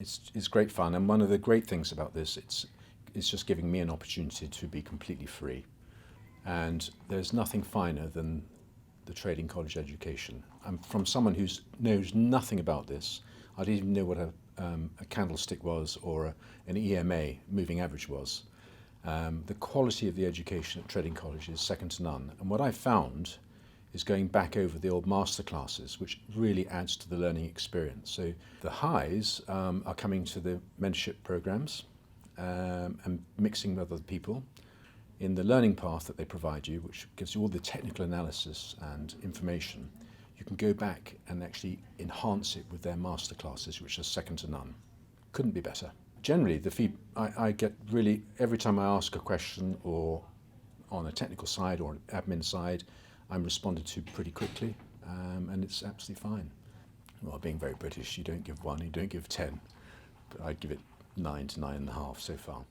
It's great fun, and one of the great things about this, it's just giving me an opportunity to be completely free. And there's nothing finer than the trading college education. I'm from someone who knows nothing about this. I didn't even know what a candlestick was or an EMA, moving average, was. The quality of the education at trading college is second to none. And what I found is going back over the old master classes, which really adds to the learning experience. So the highs are coming to the mentorship programs and mixing with other people in the learning path that they provide you, which gives you all the technical analysis and information. You can go back and actually enhance it with their master classes, which are second to none. Couldn't be better. Generally, I get really, every time I ask a question or on a technical side or an admin side, I'm responded to pretty quickly, and it's absolutely fine. Well, being very British, you don't give 1, you don't give 10, but I'd give it 9 to 9.5 so far.